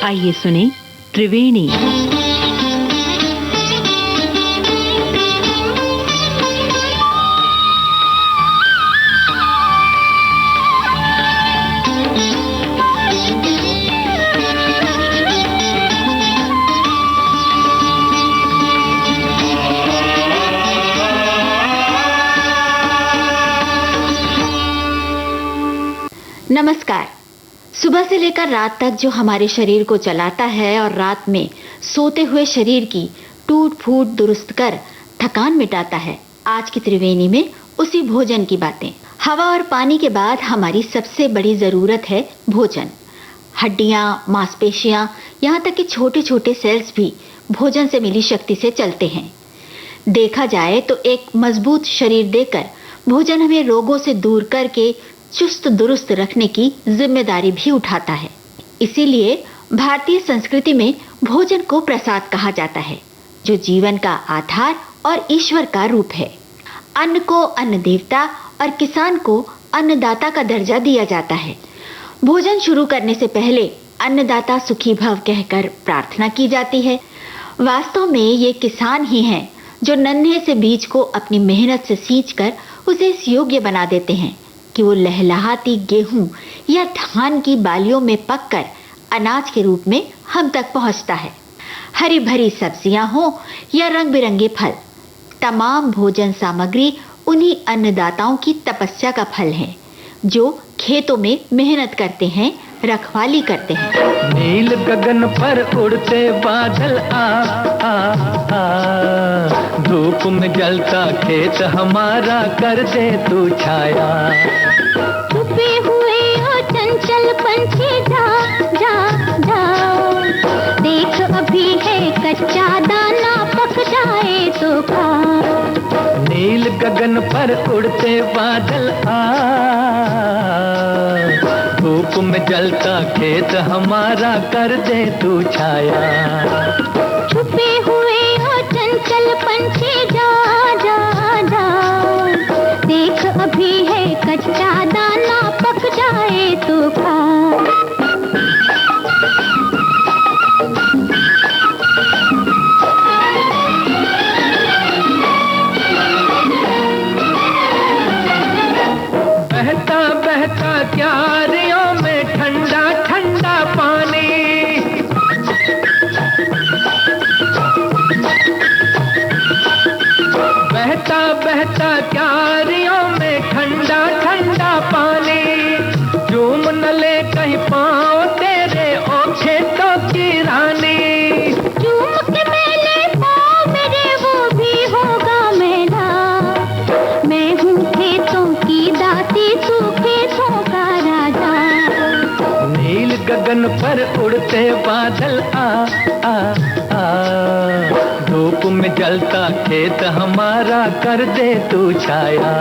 आइए सुने त्रिवेणी। नमस्कार। सुबह से लेकर रात तक जो हमारे शरीर को चलाता है और रात में सोते हुए शरीर की टूट फूट दुरुस्त कर थकान मिटाता है, आज की त्रिवेणी में उसी भोजन की बातें। हवा और पानी के बाद हमारी सबसे बड़ी जरूरत है भोजन। हड्डियां, मांसपेशियां, यहाँ तक कि छोटे छोटे सेल्स भी भोजन से मिली शक्ति से चलते हैं। देखा जाए तो एक मजबूत शरीर देकर भोजन हमें रोगों से दूर करके चुस्त दुरुस्त रखने की जिम्मेदारी भी उठाता है। इसीलिए भारतीय संस्कृति में भोजन को प्रसाद कहा जाता है, जो जीवन का आधार और ईश्वर का रूप है। अन्न को अन्न देवता और किसान को अन्नदाता का दर्जा दिया जाता है। भोजन शुरू करने से पहले अन्नदाता सुखी भव कहकर प्रार्थना की जाती है। वास्तव में ये किसान ही हैं जो नन्हे से बीज को अपनी मेहनत से सींचकर उसे इस योग्य बना देते हैं कि वो लहलहाती गेहूं या धान की बालियों में पककर अनाज के रूप में हम तक पहुंचता है। हरी भरी सब्जियां हो या रंग बिरंगे फल, तमाम भोजन सामग्री उन्हीं अन्नदाताओं की तपस्या का फल है, जो खेतों में मेहनत करते हैं, रखवाली करते हैं। नील गगन पर उड़ते बादल धूप में जलता खेत हमारा कर दे तू छाया। छुपे हुए हो चंचल पंछी जा जा जा, देख अभी है कच्चा दाना पक जाए तो खा। नील गगन पर उड़ते बादल धूप में जलता खेत हमारा कर दे तू छाया। छुपे हुए हो चंचल पंछी जा जा जा, देख अभी है कच्चा दाना पक जाए तो खा। बहता बहता क्यारियों में ठंडा ठंडा पानी, बहता बहता क्यारियों में ठंडा ठंडा पानी। झूम न ले कहीं पाँव तेरे ओ खेतों की रानी। झूम के मेले पाँव मेरे वो भी होगा मेला, मैं हूँ खेतों की दासी तू खेतों का राजा। नील गगन पर उड़ते बादल धूप में जलता खेत हमारा कर दे तू छाया।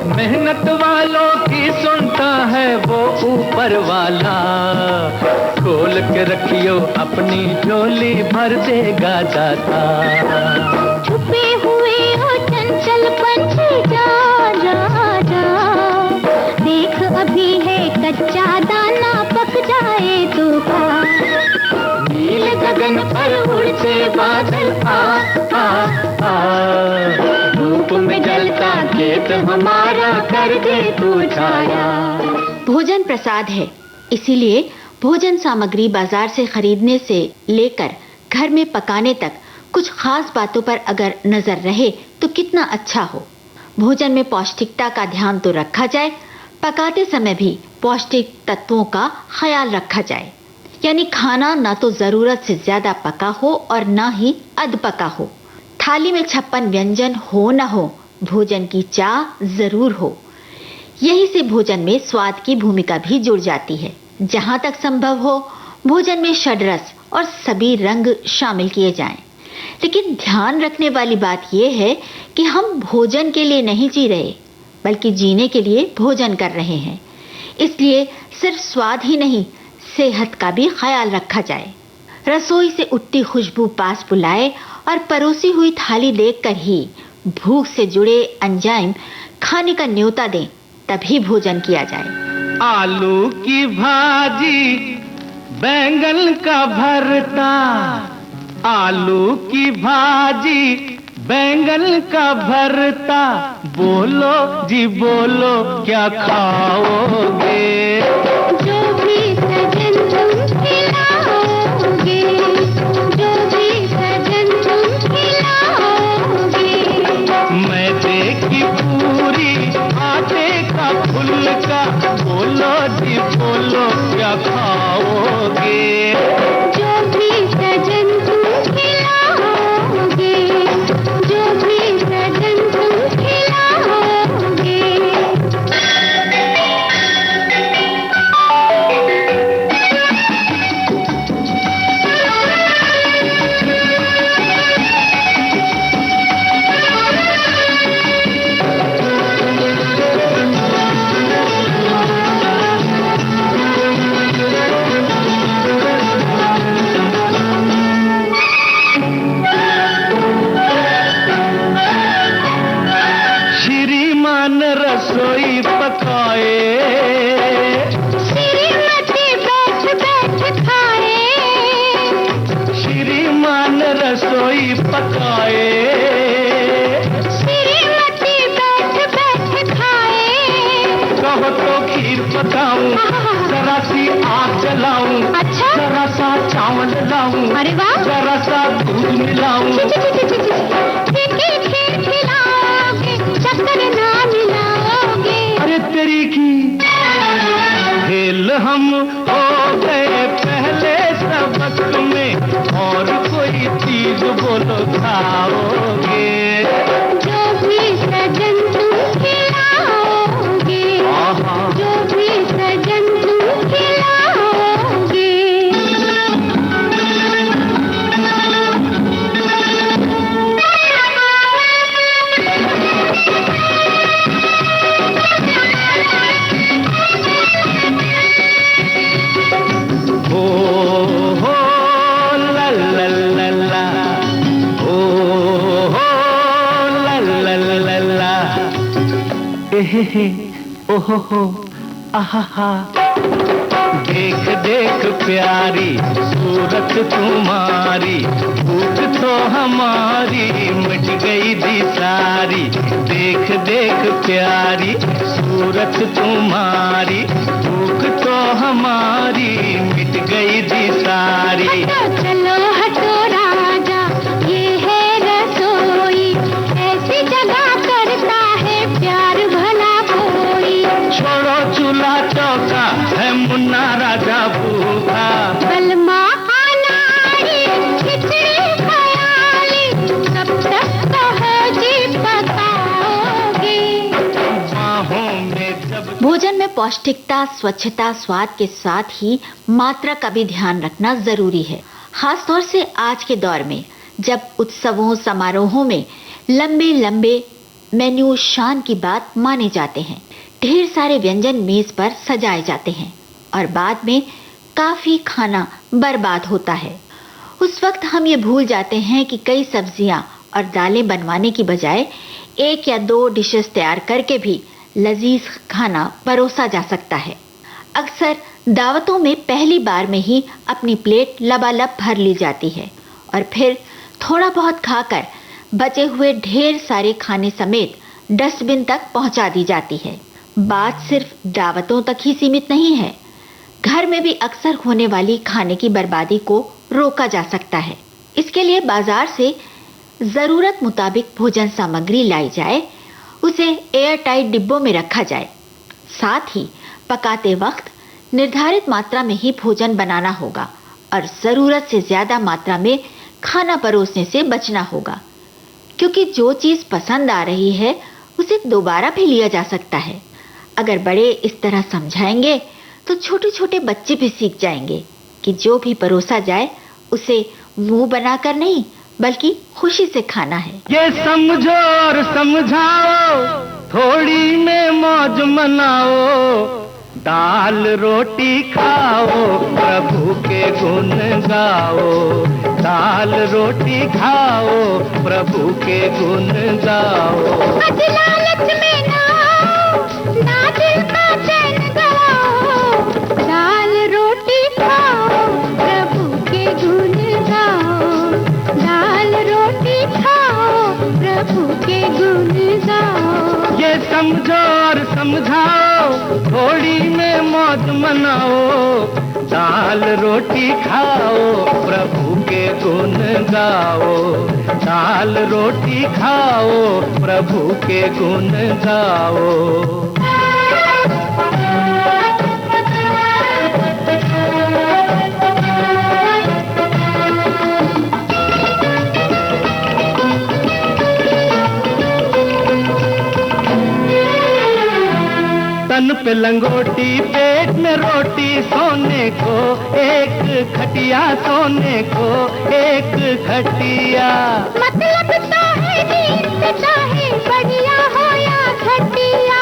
मेहनत वालों की सुनता है वो ऊपर वाला, खोल के रखियो अपनी झोली भर देगा दाता। छुपे हुए हो चंचल पंछी जा जा जा, देख अभी है कच्चा दाना पक जाए तो खा। नील गगन पर उड़ते बादल धूप में जलता खेत हमारा कर दे तू छाया। भोजन प्रसाद है, इसीलिए भोजन सामग्री बाजार से खरीदने से लेकर घर में पकाने तक कुछ खास बातों पर अगर नजर रहे तो कितना अच्छा हो। भोजन में पौष्टिकता का ध्यान तो रखा जाए, पकाते समय भी पौष्टिक तत्वों का ख्याल रखा जाए। यानी खाना ना तो जरूरत से ज्यादा पका हो और ना ही अध पका हो। थाली में 56 व्यंजन हो न हो, भोजन की चाह जरूर हो। यही से भोजन में स्वाद की भूमिका भी जुड़ जाती है। जहां तक संभव हो भोजन में षड्रस और सभी रंग शामिल किए जाएं। लेकिन ध्यान रखने वाली बात यह है कि हम भोजन के लिए नहीं जी रहे, बल्कि जीने के लिए भोजन कर रहे हैं। इसलिए सिर्फ स्वाद ही नहीं, सेहत का भी ख्याल रखा जाए। रसोई से उठती खुशबू पास बुलाए और परोसी हुई थाली देखकर ही भूख से जुड़े एंजाइम खाने का न्योता दें, तभी भोजन किया जाए। आलू की भाजी, बैंगन का भरता, आलू की भाजी, बैंगन का भरता, बोलो जी बोलो क्या खाओगे? जो भी सजन तुम खिलाओगे, जो भी सजन तुम खिलाओगे। मैदे की पूरी, आटे का फुल्का, बोलो जी बोलो क्या खाओगे? जो भी सजन तुम खिलाओगे, जो भी सजन तुम खिलाओगे। श्रीमान रसोई पकाए, श्रीमती बैठ बैठ खाए, श्रीमान रसोई पकाए, श्रीमती बैठ बैठ खाए। कहो तो खीर पकाऊं, जरा सी आग जलाऊं, अच्छा? जरा सा चावल लाऊं, अरे वाह! जरा सा दूध मिलाऊं। फीकी खीर खिलाओगे, शक्कर ना मिलाओगे। अरे तेरी की खेल हम हो गए पहले सबक में, और कोई चीज बोलो खाओगे? जो भी सजन तुम खिलाओगे, जो भी सजन तुम खिलाओगे। हो ला ला ला ला, हो ला ला ला ला, एहे ओहो हो आहा। देख देख प्यारी सूरत तुम्हारी, भूख तो हमारी मिट गई दी सारी। देख देख प्यारी सूरत तुम्हारी, भूख तो हमारी मिट गई दी सारी। हटो चलो हटो राजा, ये है रसोई, ऐसी जगह करता है प्यार भला कोई। छोड़ो चूल्हा चौका, है मुन्ना राजा भूखा। बलमा अनारी, खिचड़ी खयाली, कब तक कहो जी पकाओगे। बाहों में जब भोजन में पौष्टिकता, स्वच्छता, स्वाद के साथ ही मात्रा का भी ध्यान रखना जरूरी है। खासतौर से आज के दौर में, जब उत्सवों समारोहों में लंबे लंबे मेन्यू शान की बात माने जाते हैं। ढेर सारे व्यंजन मेज पर सजाए जाते हैं और बाद में काफी खाना बर्बाद होता है। उस वक्त हम ये भूल जाते हैं कि कई सब्जियां और दालें बनवाने की बजाय 1 या 2 डिशेस तैयार करके भी लजीज खाना परोसा जा सकता है। अक्सर दावतों में पहली बार में ही अपनी प्लेट लबालब भर ली जाती है और फिर थोड़ा बहुत खाकर बचे हुए ढेर सारे खाने समेत डस्टबिन तक पहुंचा दी जाती है। बात सिर्फ दावतों तक ही सीमित नहीं है, घर में भी अक्सर होने वाली खाने की बर्बादी को रोका जा सकता है। इसके लिए बाजार से जरूरत मुताबिक भोजन सामग्री लाई जाए, उसे एयर टाइट डिब्बों में रखा जाए। साथ ही पकाते वक्त निर्धारित मात्रा में ही भोजन बनाना होगा और जरूरत से ज्यादा मात्रा में खाना परोसने से बचना होगा, क्योंकि जो चीज पसंद आ रही है उसे दोबारा भी लिया जा सकता है। अगर बड़े इस तरह समझाएंगे तो छोटे छोटे बच्चे भी सीख जाएंगे कि जो भी परोसा जाए उसे मुंह बनाकर नहीं बल्कि खुशी से खाना है। ये समझो और समझाओ, थोड़ी में मौज मनाओ, दाल रोटी खाओ, प्रभु के गुण गाओ, दाल रोटी खाओ, प्रभु के गुण गाओ। लालच में ना दिल का चैन गवाओ, दाल रोटी खाओ, प्रभु के गुण गाओ, दाल रोटी खाओ, प्रभु के गुण गाओ। ये समझो और समझाओ, थोड़ी में मौज मनाओ, दाल रोटी खाओ, प्रभु के गुण गाओ, दाल रोटी खाओ, प्रभु के गुण गाओ। तन पे लंगोटी, पेट में रोटी, सोने को एक खटिया, सोने को एक खटिया। मतलब तो है जीत चाहे बढ़िया हो या घटिया,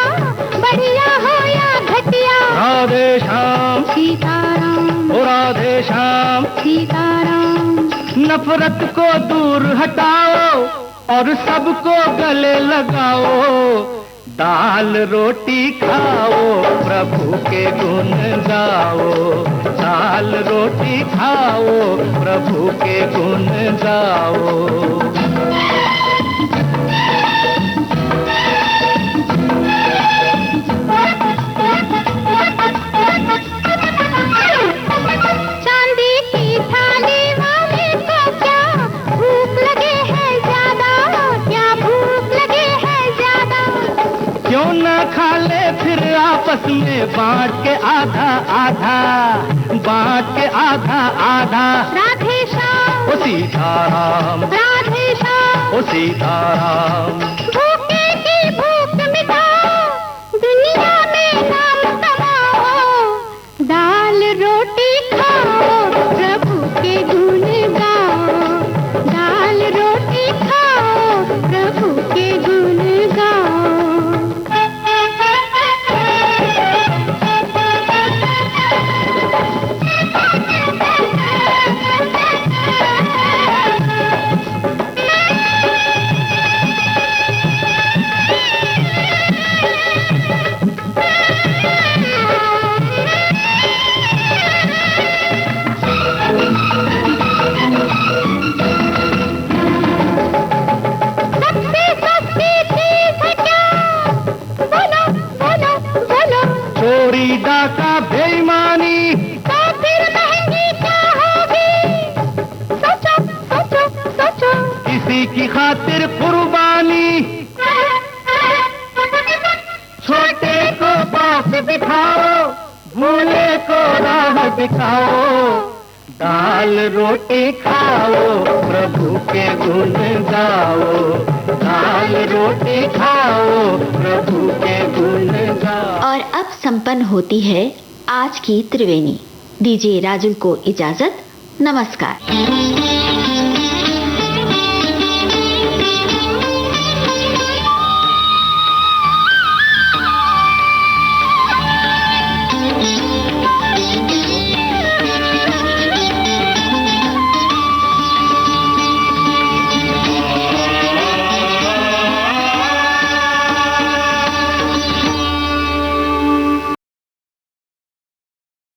बढ़िया हो या घटिया। राधे श्याम सीताराम, ओ राधे श्याम सीताराम। नफरत को दूर हटाओ और सबको गले लगाओ, दाल रोटी खाओ, प्रभु के गुण गाओ, दाल रोटी खाओ, प्रभु के गुण गाओ। चांदी की थाली वाले को क्या भूख लगे है ज्यादा, क्या भूख लगे है ज्यादा। क्यों न खा ले फिर आपस में बांट के आधा आधा, बांट के आधा आधा। राधे श्याम, ओ सीताराम, राधे श्याम। ओ सीताराम। भूखे की भूख मिटाओ, दुनिया में नाम कमाओ, दाल रोटी खाओ, प्रभु के गुण गाओ, दाल रोटी खाओ, प्रभु के गुण गाओ। सबसे सस्ती चीज है क्या, बोलो बोलो बोलो। चोरी डाका बेईमानी, तो फिर महंगी क्या होगी, सोचो सोचो सोचो। किसी की खातिर कुर्बानी, छोटे को पास बिठाओ, भूले को राह दिखाओ, दाल रोटी खाओ, प्रभु के गुण गाओ, दाल रोटी खाओ, प्रभु के गुण गाओ। और अब संपन्न होती है आज की त्रिवेणी। दीजिए राजुल को इजाजत। नमस्कार।